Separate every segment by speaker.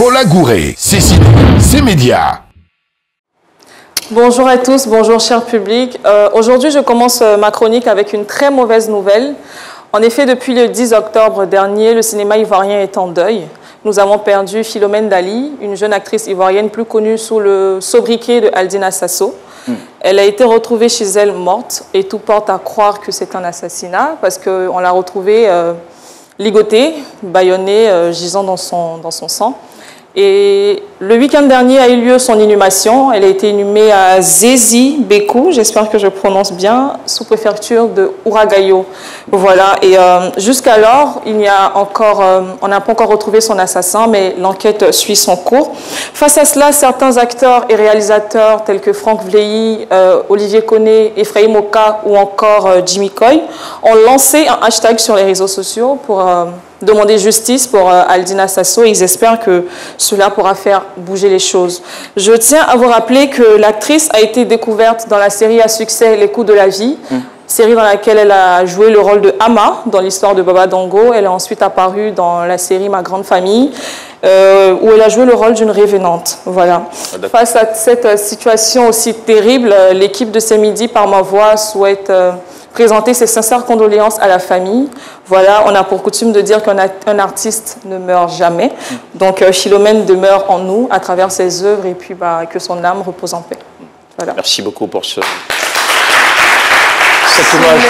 Speaker 1: Paula Gouré, Cécile, C-Média.
Speaker 2: Bonjour à tous, bonjour cher public. Aujourd'hui, je commence ma chronique avec une très mauvaise nouvelle. En effet, depuis le 10 octobre dernier, le cinéma ivoirien est en deuil. Nous avons perdu Philomène Dali, une jeune actrice ivoirienne plus connue sous le sobriquet de Aldina Sasso. Elle a été retrouvée chez elle morte et tout porte à croire que c'est un assassinat parce qu'on l'a retrouvée ligotée, bâillonnée, gisant dans son sang. Et le week-end dernier a eu lieu son inhumation. Elle a été inhumée à Zézi Bekou, j'espère que je prononce bien, sous-préfecture de Ouragayo. Voilà. Et jusqu'alors, on n'a pas encore retrouvé son assassin, mais l'enquête suit son cours. Face à cela, certains acteurs et réalisateurs tels que Franck Vleilly, Olivier Koné, Ephraim Oka ou encore Jimmy Coy ont lancé un hashtag sur les réseaux sociaux pour demander justice pour Aldina Sasso et ils espèrent que cela pourra faire bouger les choses. Je tiens à vous rappeler que l'actrice a été découverte dans la série à succès Les coups de la vie, série dans laquelle elle a joué le rôle de Ama dans l'histoire de Baba Dongo. Elle est ensuite apparue dans la série Ma grande famille, où elle a joué le rôle d'une révénante. Voilà. Face à cette situation aussi terrible, l'équipe de C-Midi, par ma voix, souhaite présenter ses sincères condoléances à la famille. Voilà, on a pour coutume de dire qu'un artiste ne meurt jamais. Donc Philomène demeure en nous à travers ses œuvres et puis que son âme repose en paix. Voilà.
Speaker 3: Merci beaucoup pour cet hommage.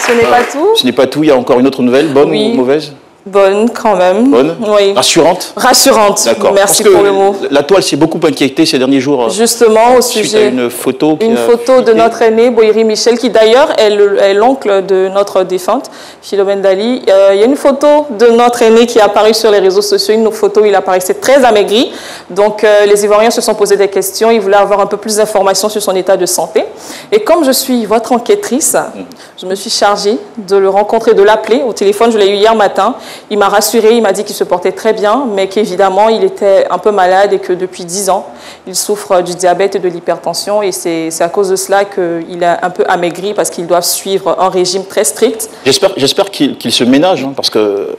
Speaker 2: Ce n'est pas tout.
Speaker 3: Ce n'est pas tout, il y a encore une autre nouvelle, bonne ou mauvaise?
Speaker 2: Bonne quand même.
Speaker 3: Bonne?
Speaker 2: Oui.
Speaker 3: Rassurante?
Speaker 2: Rassurante.
Speaker 3: D'accord.
Speaker 2: Merci pour le mot.
Speaker 3: La toile s'est beaucoup inquiétée ces derniers jours.
Speaker 2: Justement, au sujet
Speaker 3: d'une photo.
Speaker 2: Une photo de notre aîné, Boïri Michel, qui d'ailleurs est l'oncle de notre défunte, Philomène Dali. Il y a une photo de notre aîné qui est apparue sur les réseaux sociaux, une photo où il apparaissait très amaigri. Donc les Ivoiriens se sont posé des questions, ils voulaient avoir un peu plus d'informations sur son état de santé. Et comme je suis votre enquêtrice, je me suis chargée de le rencontrer, de l'appeler au téléphone. Je l'ai eu hier matin. Il m'a rassuré, il m'a dit qu'il se portait très bien, mais qu'évidemment, il était un peu malade et que depuis 10 ans, il souffre du diabète et de l'hypertension. Et c'est à cause de cela qu'il a un peu amaigri parce qu'il doit suivre un régime très strict.
Speaker 3: J'espère qu'il se ménage, hein, parce que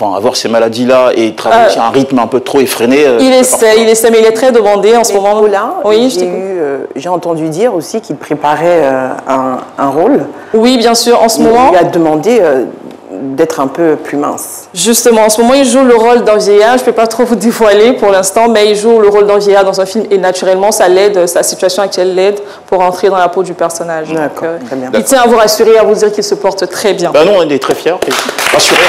Speaker 3: avoir ces maladies-là et travailler sur un rythme un peu trop effréné...
Speaker 2: il essaie, mais il est très demandé en ce moment.
Speaker 4: Là,
Speaker 2: oui,
Speaker 4: j'ai entendu dire aussi qu'il préparait un rôle.
Speaker 2: Oui, bien sûr, en ce moment...
Speaker 4: Il a demandé... d'être un peu plus mince.
Speaker 2: Justement, en ce moment, il joue le rôle d'un vieillard. Je ne peux pas trop vous dévoiler pour l'instant, mais il joue le rôle d'un vieillard dans un film et naturellement, ça l'aide, sa situation actuelle l'aide pour entrer dans la peau du personnage.
Speaker 4: D'accord, très bien.
Speaker 2: Il tient à vous rassurer et à vous dire qu'il se porte très bien.
Speaker 3: Ben non, on est très fiers, rassurés.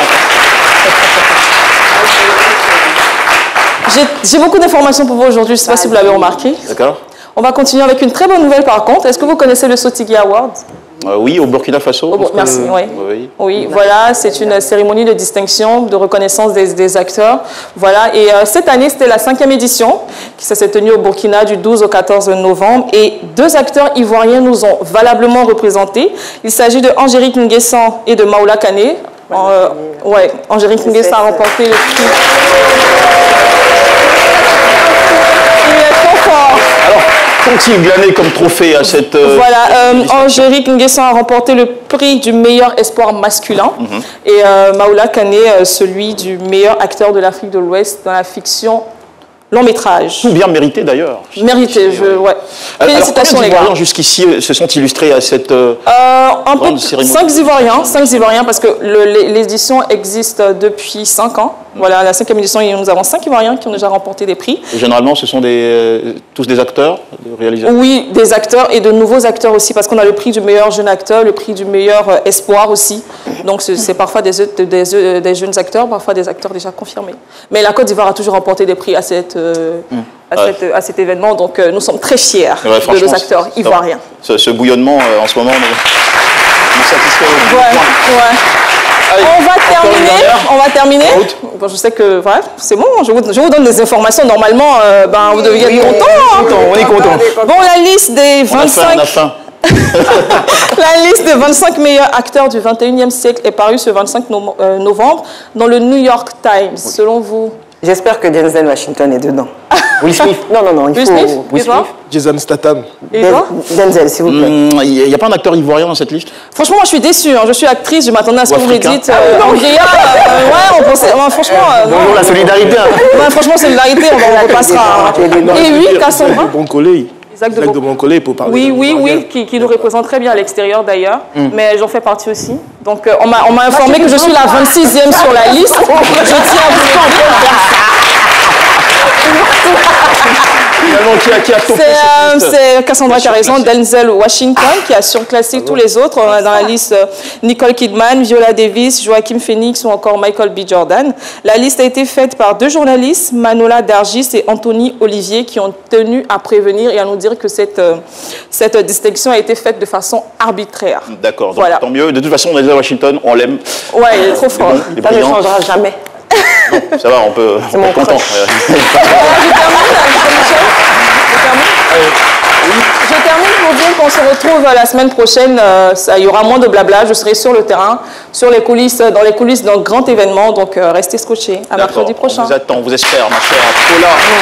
Speaker 2: J'ai beaucoup d'informations pour vous aujourd'hui, je ne sais pas si vous l'avez remarqué.
Speaker 3: D'accord.
Speaker 2: On va continuer avec une très bonne nouvelle par contre. Est-ce que vous connaissez le Sotigui Award?
Speaker 3: Oui, au Burkina Faso.
Speaker 2: Merci, oui, voilà, c'est une cérémonie de distinction, de reconnaissance des acteurs. Voilà, et cette année, c'était la 5e édition qui s'est tenue au Burkina du 12 au 14 novembre. Et 2 acteurs ivoiriens nous ont valablement représentés. Il s'agit de Angélique Nguessan et de Maoula Kane. Angélique Nguessan a remporté le prix. Il est trop fort.
Speaker 3: Alors, qu'ont-ils glané comme trophée à cette...
Speaker 2: Voilà, Angélique Nguessan a remporté le prix du meilleur espoir masculin et Maoula Kane, celui du meilleur acteur de l'Afrique de l'Ouest dans la fiction long métrage.
Speaker 3: Tout bien mérité d'ailleurs.
Speaker 2: Mérité, ouais. Félicitations les gars.
Speaker 3: Ivoiriens jusqu'ici se sont illustrés à cette grande cérémonie?
Speaker 2: 5 Ivoiriens parce que l'édition existe depuis 5 ans. Voilà, la 5e édition, nous avons 5 Ivoiriens qui ont déjà remporté des prix.
Speaker 3: Et généralement, ce sont tous des acteurs, des réalisateurs?
Speaker 2: Oui, des acteurs et de nouveaux acteurs aussi, parce qu'on a le prix du meilleur jeune acteur, le prix du meilleur espoir aussi. Donc, c'est parfois des jeunes acteurs, parfois des acteurs déjà confirmés. Mais la Côte d'Ivoire a toujours remporté des prix à cet événement, donc nous sommes très fiers de nos acteurs ivoiriens.
Speaker 3: Ce bouillonnement, en ce moment, nous satisfait.
Speaker 2: Ouais. Allez, on va terminer. Bon, je sais que c'est bon, je vous donne des informations. Normalement, vous devriez être content.
Speaker 3: On est content.
Speaker 2: Bon, la liste des 25... La liste des 25 meilleurs acteurs du 21e siècle est parue ce 25 novembre dans le New York Times. Selon vous,
Speaker 4: J'espère que Denzel Washington est dedans. Will Smith. Non, non, non.
Speaker 2: Will Smith. Et toi?
Speaker 5: Jason Statham.
Speaker 2: Et toi?
Speaker 4: Denzel, s'il vous plaît.
Speaker 3: Il n'y a pas un acteur ivoirien dans cette liste?
Speaker 2: Franchement, moi, je suis déçue. Hein. Je suis actrice. Je m'attendais à ce
Speaker 3: Ou
Speaker 2: que vous me
Speaker 3: africain.
Speaker 2: dites. Angéa, ouais, on pensait. Ouais, franchement,
Speaker 3: Bonjour, la solidarité. Hein.
Speaker 2: ouais, franchement, solidarité, on repassera. Et oui, Cassandra.
Speaker 5: Isaac de Broncolé pour parler.
Speaker 2: Oui, oui, oui, qui nous représente très bien à l'extérieur d'ailleurs, mais j'en fais partie aussi. Donc on m'a informé que je suis la 26e sur la liste. Je tiens à vous le dire.
Speaker 3: Finalement, qui a topé cette liste?
Speaker 2: C'est Cassandra qui a raison, Denzel Washington qui a surclassé tous les autres. On a dans la liste Nicole Kidman, Viola Davis, Joaquin Phoenix ou encore Michael B. Jordan. La liste a été faite par 2 journalistes, Manola Dargis et Anthony Olivier, qui ont tenu à prévenir et à nous dire que cette distinction a été faite de façon arbitraire.
Speaker 3: D'accord,
Speaker 2: Voilà.
Speaker 3: tant mieux. De toute façon, Denzel Washington, on l'aime.
Speaker 2: Ouais, il est trop fort.
Speaker 3: Il est
Speaker 4: Ça ne
Speaker 3: brillant.
Speaker 4: changera jamais.
Speaker 3: Ça va, on peut
Speaker 4: mon
Speaker 3: être content.
Speaker 2: Je termine pour dire qu'on se retrouve la semaine prochaine. Il y aura moins de blabla. Je serai sur le terrain, sur les coulisses, dans les coulisses d'un grand événement. Donc, restez scotchés. À mercredi prochain.
Speaker 3: On vous attend, on vous espère, ma chère Paula.